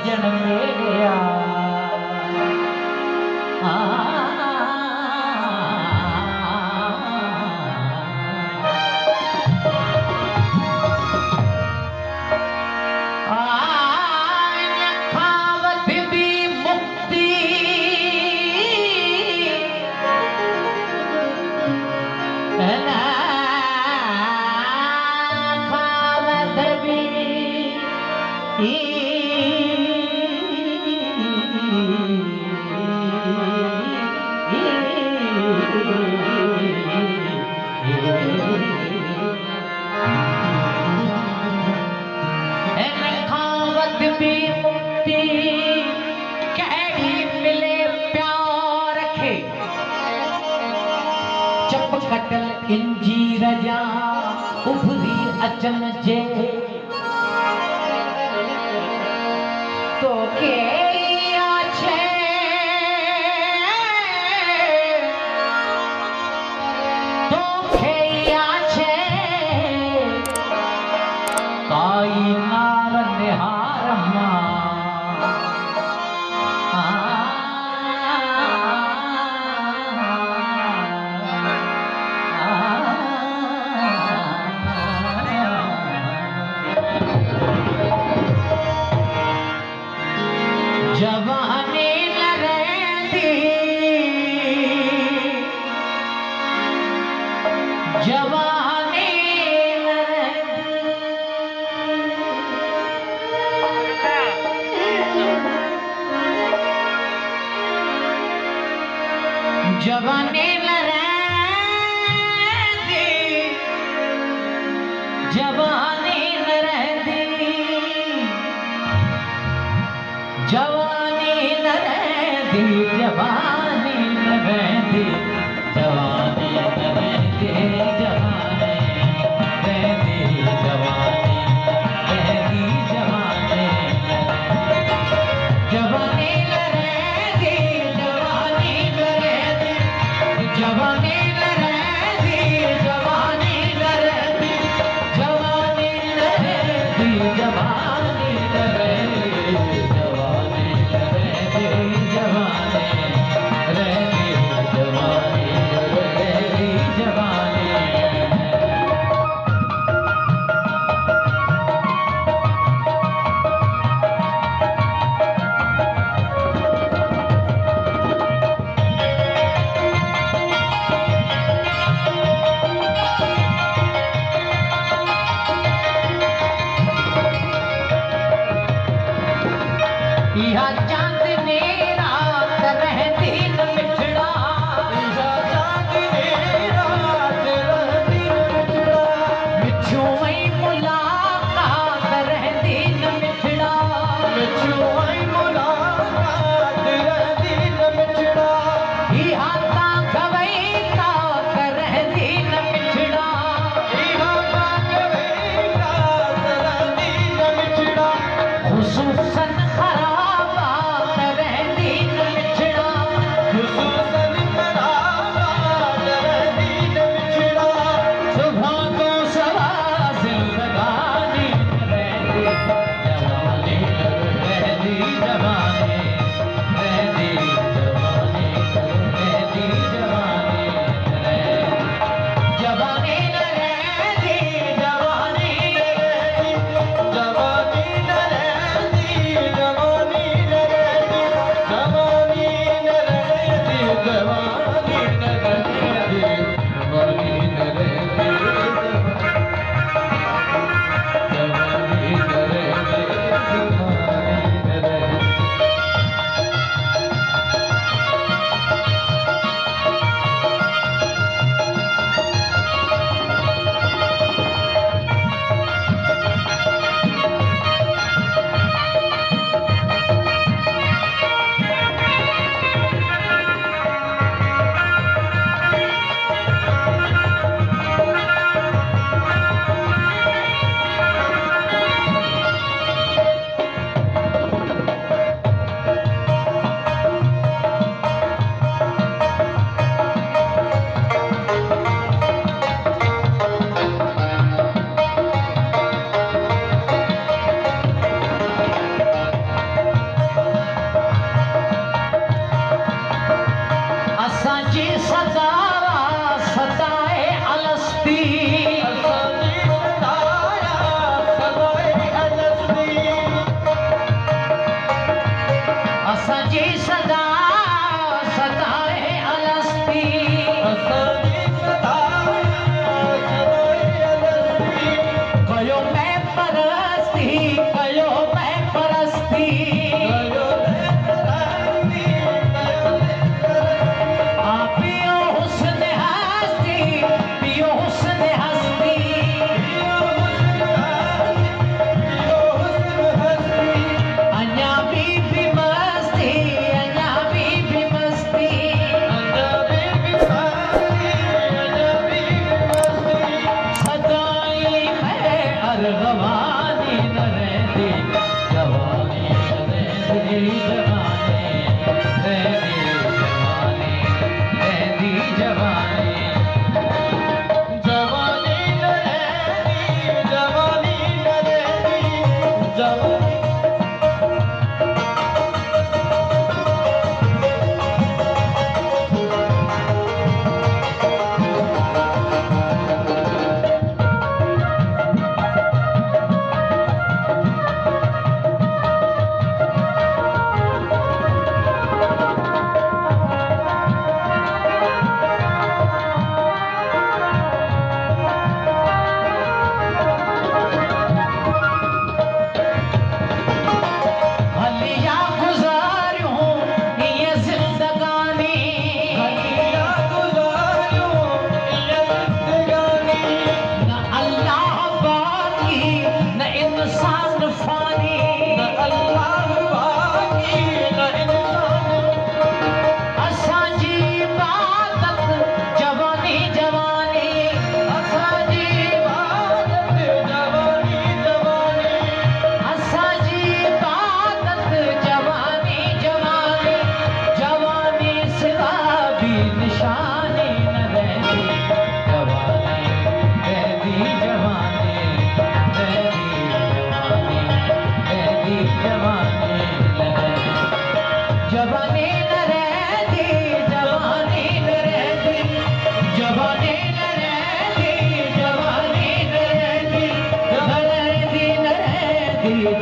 सजन मेरे खावत भी मुक्ति खावत भी खावत भी मुक्ति कहड़ी मिले प्यार खे चप कटल इंजीर जा उभरी अचन जे तो के काई नार निहार जवानी न रहती जवानी न रहती जवानी न रहती जवानी न रहती जवानी न रहती जवानी न रहती जवानी न रहती जवानी रहती जवानी रहती जवानी जवानी न रहती जवानी न रहती जवानी न रहती जवानी न रहती जवानी न रहती जवानी न जी सतावा सताए अलस्ती असांजी सदा सताए अलस्ती कयो मैं परस्ती कयो मैं परस्ती पियो हुस्न हस्ती पियो हुस्न हस्ती अञा भी मस्ती अञा भी मस्ती सदाई मैं अरगवानी न रहती जवानी न रहती जवानी रहती जवानी जवानी न रहती जवानी न रहती जवानी जवानी न रहती जवानी न रहती जवानी न रहती जवानी न रहती न रहती न रहती